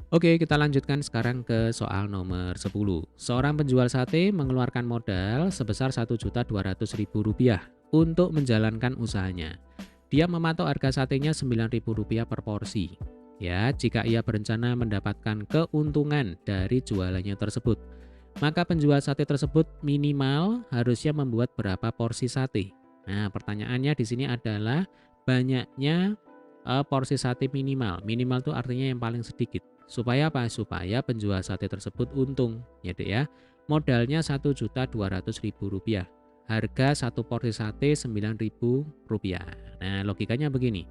Oke, kita lanjutkan sekarang ke soal nomor 10. Seorang penjual sate mengeluarkan modal sebesar Rp1.200.000 untuk menjalankan usahanya. Dia mematok harga satenya Rp9.000 per porsi. Ya, jika ia berencana mendapatkan keuntungan dari jualannya tersebut, maka penjual sate tersebut minimal harusnya membuat berapa porsi sate. Nah, pertanyaannya di sini adalah banyaknya porsi sate minimal. Minimal itu artinya yang paling sedikit. Supaya apa? Supaya penjual sate tersebut untung, ya Dek ya. Modalnya Rp1.200.000. Harga satu porsi sate Rp9.000. Nah, logikanya begini.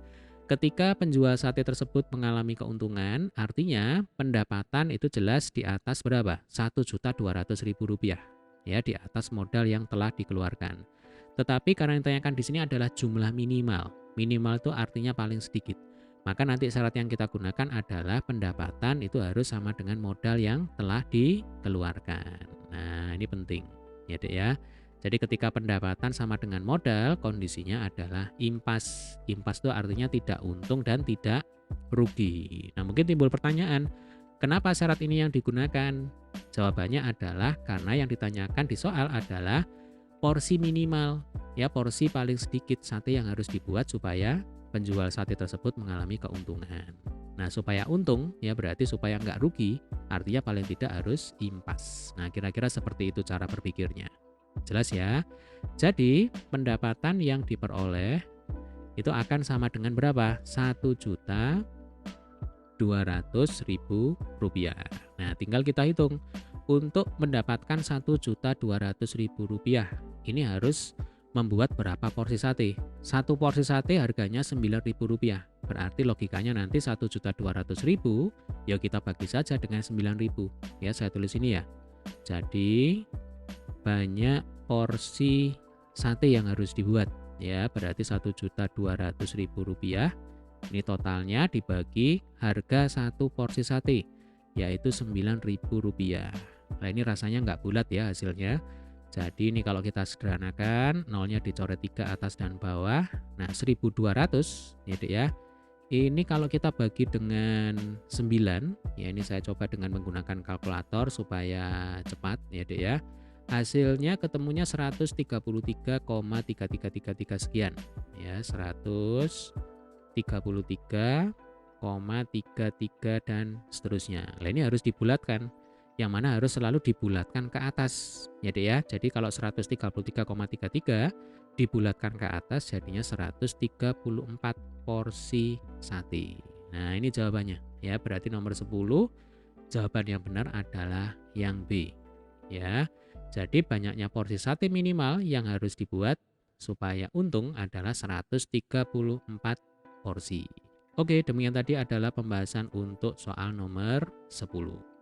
Ketika penjual sate tersebut mengalami keuntungan, artinya pendapatan itu jelas di atas berapa? Rp1.200.000. Ya, di atas modal yang telah dikeluarkan. Tetapi karena yang ditanyakan di sini adalah jumlah minimal. Minimal itu artinya paling sedikit. Maka nanti syarat yang kita gunakan adalah pendapatan itu harus sama dengan modal yang telah dikeluarkan. Nah, ini penting. Ya, Dek ya. Jadi ketika pendapatan sama dengan modal, kondisinya adalah impas. Impas itu artinya tidak untung dan tidak rugi. Nah, mungkin timbul pertanyaan, kenapa syarat ini yang digunakan? Jawabannya adalah karena yang ditanyakan di soal adalah porsi minimal. Ya, porsi paling sedikit sate yang harus dibuat supaya penjual sate tersebut mengalami keuntungan. Nah, supaya untung, ya berarti supaya nggak rugi, artinya paling tidak harus impas. Nah, kira-kira seperti itu cara berpikirnya. Jelas ya? Jadi, pendapatan yang diperoleh itu akan sama dengan berapa? Rp1.200.000. Nah, tinggal kita hitung. Untuk mendapatkan Rp1.200.000, ini harus membuat berapa porsi sate? Satu porsi sate harganya Rp9.000. Berarti logikanya nanti Rp1.200.000, ya kita bagi saja dengan 9.000. Ya, saya tulis ini ya. Jadi, banyak porsi sate yang harus dibuat, ya berarti Rp1.200.000. Ini totalnya dibagi harga satu porsi sate, yaitu Rp9.000. Nah, ini rasanya nggak bulat ya hasilnya. Jadi ini kalau kita sederhanakan, nolnya dicoret 3 atas dan bawah. Nah, 1.200 ya Dek ya. Ini kalau kita bagi dengan 9, ya ini saya coba dengan menggunakan kalkulator supaya cepat ya Dek ya. Hasilnya ketemunya 133,3333 sekian. Ya, 133,33 dan seterusnya. Nah, ini harus dibulatkan. Yang mana harus selalu dibulatkan ke atas. Ya, Dek ya. Jadi kalau 133,33 dibulatkan ke atas jadinya 134 porsi sate. Nah, ini jawabannya. Ya, berarti nomor 10 jawaban yang benar adalah yang B. Ya. Jadi banyaknya porsi sate minimal yang harus dibuat supaya untung adalah 134 porsi. Oke, demikian tadi adalah pembahasan untuk soal nomor 10.